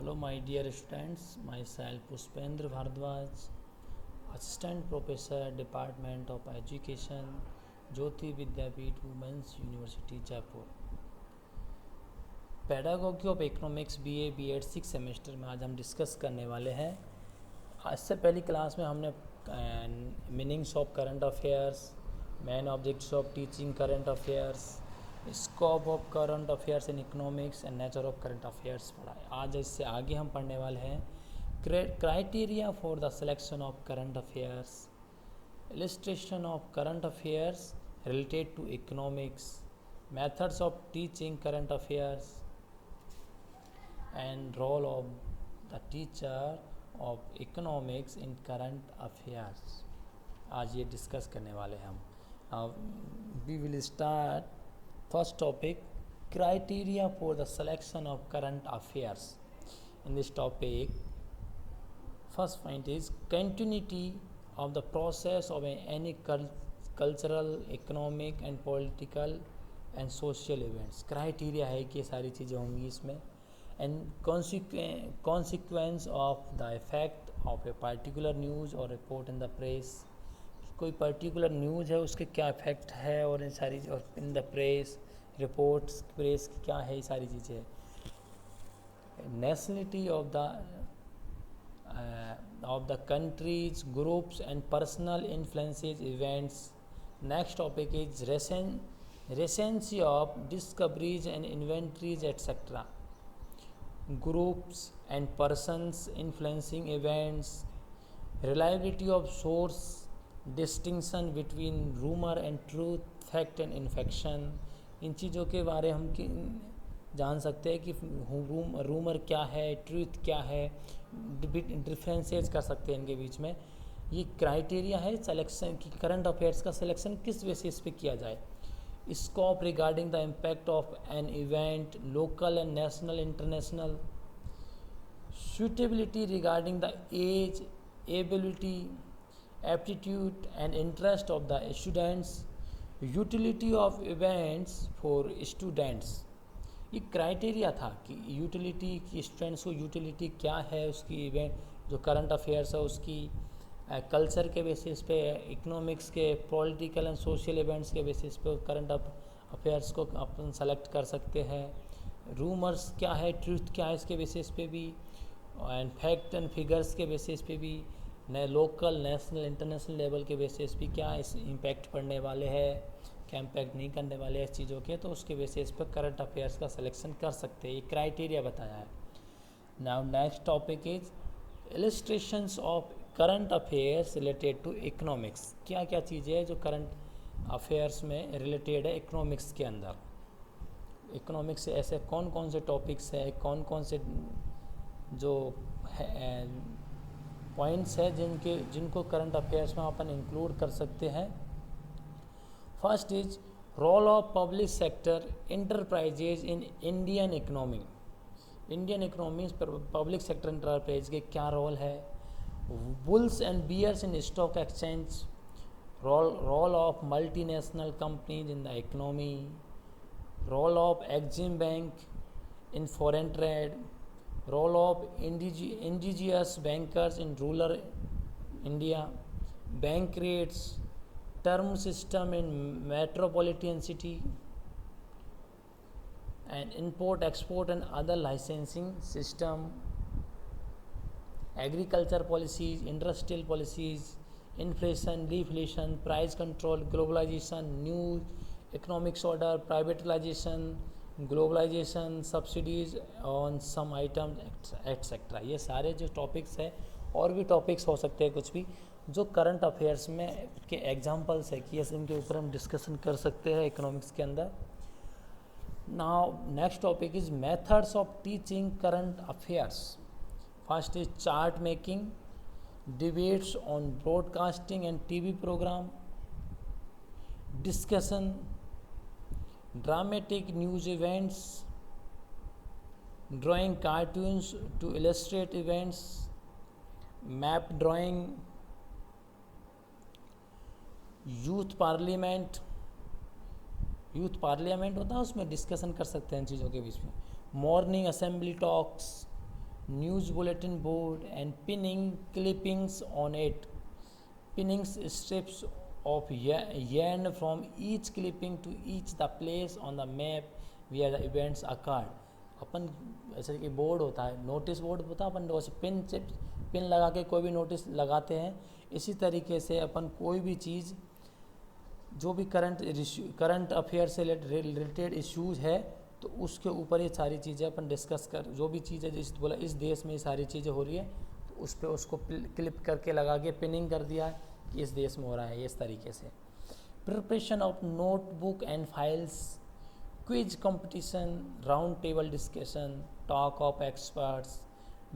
Hello, my dear students. Myself Puspendra Bhardwaj, Assistant Professor, Department of Education, Jyoti Vidyapeeth Women's University, Jaipur. Pedagogy of economics BA BEd 6 semester में आज हम discuss करने वाले हैं। आज से पहली क्लास में हमने meanings of current affairs, main objects of teaching current affairs, scope of current affairs in economics and nature of current affairs पढ़ा है। आज इससे आगे हम पढ़ने वाले हैं criteria for the selection of current affairs, illustration of current affairs related to economics, methods of teaching current affairs and role of the teacher of economics in current affairs. आज ये डिस्कस करने वाले हैं हम। We will start first topic, criteria for the selection of current affairs. In this topic, first point is continuity of the process of any cultural, economic and political and social events. Criteria है कि सारी चीज़ें होंगी इसमें। And consequence of the effect of a particular news or report in the press. कोई particular news है उसके क्या इफेक्ट है और इन सारी और in the press reports press की क्या है, ये सारी चीज़ें। Nationality of the countries, groups and personal influences events. Next topic is recency of discoveries and inventories etc. Groups and persons influencing events, reliability of source, distinction between rumour and truth, fact and infection. इन चीज़ों के बारे हम जान सकते हैं कि rumour क्या है, ट्रूथ क्या है, डिफ्रेंशिएट कर सकते हैं इनके बीच में। ये क्राइटेरिया है सिलेक्शन की, करंट अफेयर्स का सिलेक्शन किस बेसिस पे किया जाए। Scope regarding the impact of an event, local and national international. suitability regarding the age, ability, aptitude and interest of the students, utility of events for students। ये criteria था कि utility की, students को utility क्या है उसकी, event जो current affairs है उसकी, कल्चर के बेसिस पे, इकोनॉमिक्स के, पॉलिटिकल एंड सोशल इवेंट्स के बेसिस पे करंट अफेयर्स को अपन सेलेक्ट कर सकते हैं। रूमर्स क्या है, ट्रूथ क्या है, इसके बेसिस पे भी, एंड फैक्ट एंड फिगर्स के बेसिस पे भी, लोकल, नेशनल, इंटरनेशनल लेवल के बेसिस पे क्या इस इम्पैक्ट पड़ने वाले हैं, क्या इम्पैक्ट नहीं करने वाले हैं इस चीज़ों के, तो उसके बेसिस पे करंट अफेयर्स का सिलेक्शन कर सकते हैं। ये क्राइटेरिया बताया है। Now next topic is illustrations of current affairs related to economics. क्या क्या चीज़ें हैं जो करंट अफेयर्स में रिलेटेड है इकोनॉमिक्स के अंदर। इकोनॉमिक्स से ऐसे कौन कौन से टॉपिक्स हैं, कौन कौन से जो पॉइंट्स है जिनको करंट अफेयर्स में अपन इंक्लूड कर सकते हैं। First is role of public sector enterprises in Indian economy. Indian economy पर पब्लिक सेक्टर इंटरप्राइज के क्या रोल है। Bulls and bears in stock exchange, role of multinational companies in the economy, role of EXIM bank in foreign trade, role of indigenous bankers in rural India, bank rates, term system in metropolitan city, and import export and other licensing system, agriculture policies, industrial policies, inflation, deflation, price control, globalization, new economics order, privatization, globalisation, subsidies on some item etcetera. ये सारे जो topics हैं, और भी topics हो सकते हैं कुछ भी जो करंट अफेयर्स में के एग्जांपल्स है कि इनके ऊपर हम डिस्कशन कर सकते हैं इकोनॉमिक्स के अंदर। Now next topic is methods of teaching current affairs. First is chart making, debates on broadcasting and TV programme, discussion, dramatic news events, drawing cartoons to illustrate events, map drawing, youth parliament होता है उसमें discussion कर सकते हैं इन चीज़ों के बीच में। Morning assembly talks, news bulletin board and pinning clippings on it. Pinning strips of yarn from each clipping to each the place on the map where the events occurred. अपन ऐसे कि बोर्ड होता है, नोटिस बोर्ड होता है, अपन वैसे pin लगा के कोई भी नोटिस लगाते हैं, इसी तरीके से अपन कोई भी चीज़ जो भी करंट अफेयर से रिलेटेड इश्यूज है तो उसके ऊपर ये सारी चीज़ें अपन डिस्कस कर, जो भी चीज़ है जिस बोला इस देश में ये सारी चीज़ें हो रही है तो उस पर उसको क्लिप करके लगा के पिनिंग कर दिया है कि इस देश में हो रहा है इस तरीके से. Preparation of notebook and files, quiz competition, round table discussion, talk of experts,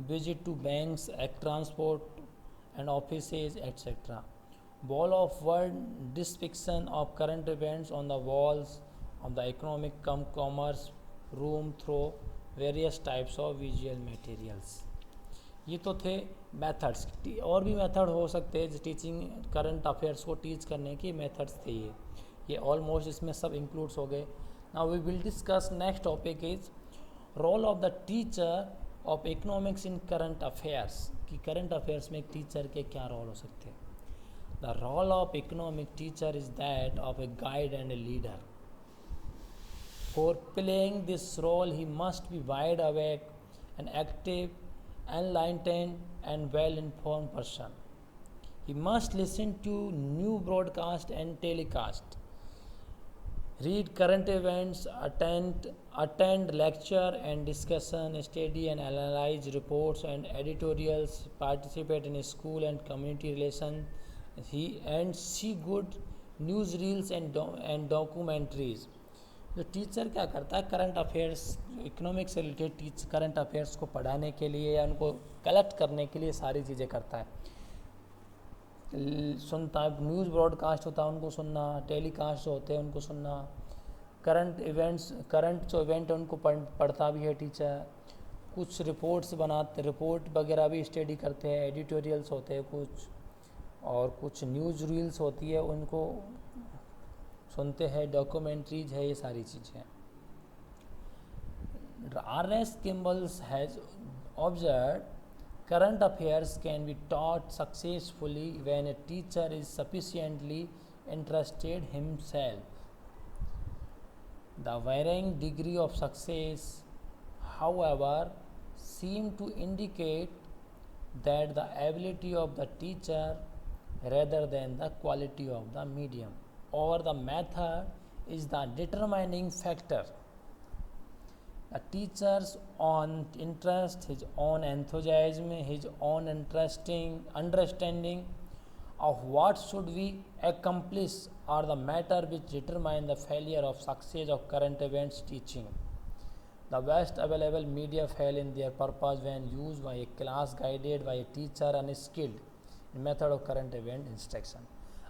visit to banks, transport and offices etcetera. Wall of word depiction of current events on the walls of the economic commerce room through various types of visual materials. ये तो थे methods. और भी method हो सकते हैं teaching current affairs को teach करने के मेथड्स थे ये ऑलमोस्ट इसमें सब इंक्लूड्स हो गए. Now we will discuss next topic is role of the teacher of economics in current affairs. कि करंट अफेयर्स में एक टीचर के क्या रोल हो सकते हैं. The role of economic teacher is that of a guide and a leader. For playing this role, he must be wide awake, an active, enlightened, and well-informed person. He must listen to new broadcast and telecast, read current events, attend lecture and discussion, study and analyze reports and editorials, participate in school and community relations. And see good news reels and documentaries. जो teacher क्या करता है current affairs economics से related current affairs को पढ़ाने के लिए या उनको कलेक्ट करने के लिए सारी चीज़ें करता है. सुनता है, न्यूज़ ब्रॉडकास्ट होता है उनको सुनना, टेलीकास्ट होते हैं उनको सुनना, करंट जो इवेंट है उनको पढ़ता भी है टीचर. कुछ रिपोर्ट वगैरह भी स्टडी करते हैं, एडिटोरियल्स होते हैं कुछ, और कुछ न्यूज़ रील्स होती है उनको सुनते हैं, डॉक्यूमेंट्रीज है, ये सारी चीज़ें. R.S. Kimball has observed current affairs can be taught successfully when a teacher is sufficiently interested himself. The varying degree of success, however, seem to indicate that the ability of the teacher rather than the quality of the medium or the method is the determining factor. The teacher's own interest, his own enthusiasm, his own understanding of what should be accomplished are the matter which determine the failure of success of current events teaching. The best available media fail in their purpose when used by a class guided by a teacher unskilled method of current event instruction.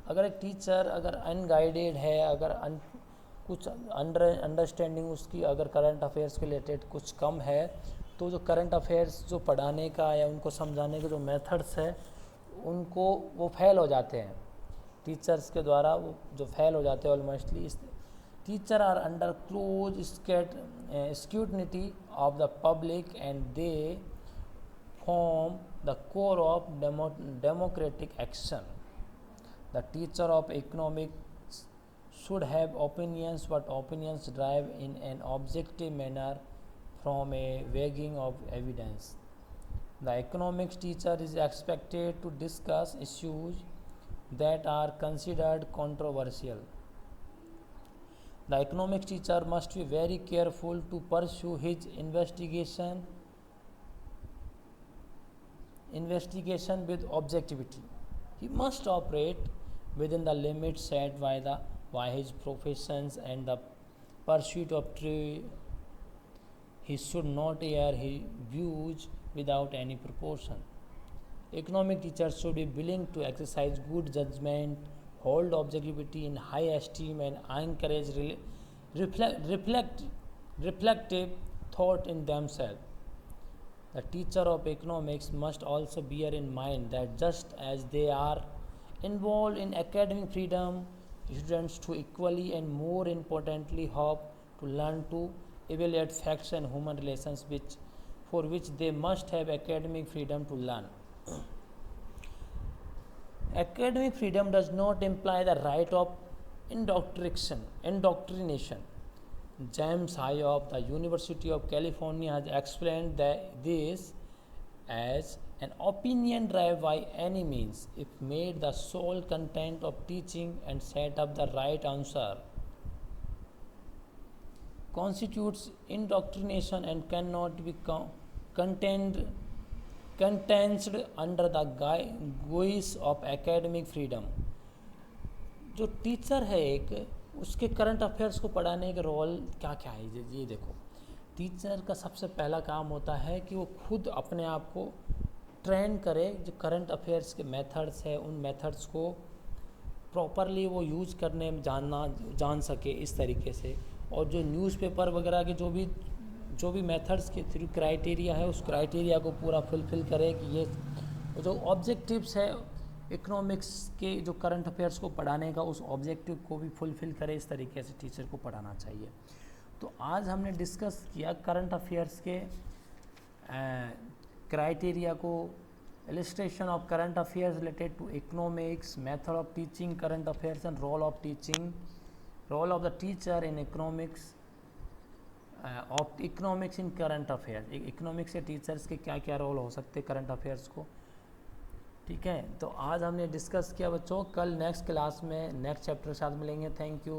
अगर एक teacher अगर unguided है, अगर कुछ understanding उसकी अगर current affairs के related कुछ कम है, तो जो करंट अफेयर्स जो पढ़ाने का या उनको समझाने के जो मेथड्स है उनको वो फेल हो जाते हैं. टीचर्स के द्वारा वो जो फेल हो जाते हैं almostly. Teacher are under close scrutiny of the public and they form the core of democratic action. The teacher of economics should have opinions, but opinions drive in an objective manner from a weighing of evidence. The economics teacher is expected to discuss issues that are considered controversial. The economics teacher must be very careful to pursue his investigation with objectivity. He must operate within the limits set by his professions and the pursuit of truth. He should not air his views without any proportion. Economic teachers should be willing to exercise good judgment, hold objectivity in high esteem, and encourage reflective thought in themselves. The teacher of economics must also bear in mind that just as they are involved in academic freedom, students too equally and more importantly hope to learn to evaluate facts and human relations which for which they must have academic freedom to learn. Academic freedom does not imply the right of indoctrination. James High of the University of California has explained this as an opinion drive by any means, if made the sole content of teaching and set up the right answer, constitutes indoctrination and cannot be contained under the guise of academic freedom. जो teacher है एक, उसके current affairs को पढ़ाने का role क्या क्या है, ये देखो। टीचर का सबसे पहला काम होता है कि वो खुद अपने आप को ट्रेन करे, जो करंट अफेयर्स के मेथड्स है उन मेथड्स को प्रॉपरली वो यूज़ करने में जान सके इस तरीके से, और जो न्यूज़पेपर वगैरह के जो भी मेथड्स के थ्रू क्राइटेरिया है उस क्राइटेरिया को पूरा फुलफ़िल करे कि ये जो ऑब्जेक्टिव्स है इकोनॉमिक्स के जो करंट अफेयर्स को पढ़ाने का, उस ऑब्जेक्टिव को भी फुलफ़िल करे। इस तरीके से टीचर को पढ़ाना चाहिए। तो आज हमने डिस्कस किया करंट अफेयर्स के क्राइटेरिया को, illustration of current affairs related to economics, method of teaching current affairs and role of the teacher in economics, of economics in current affairs। Economics के टीचर्स के क्या क्या रोल हो सकते हैं करंट अफेयर्स को, ठीक है। तो आज हमने डिस्कस किया बच्चों, कल नेक्स्ट क्लास में नेक्स्ट चैप्टर के साथ मिलेंगे। Thank you.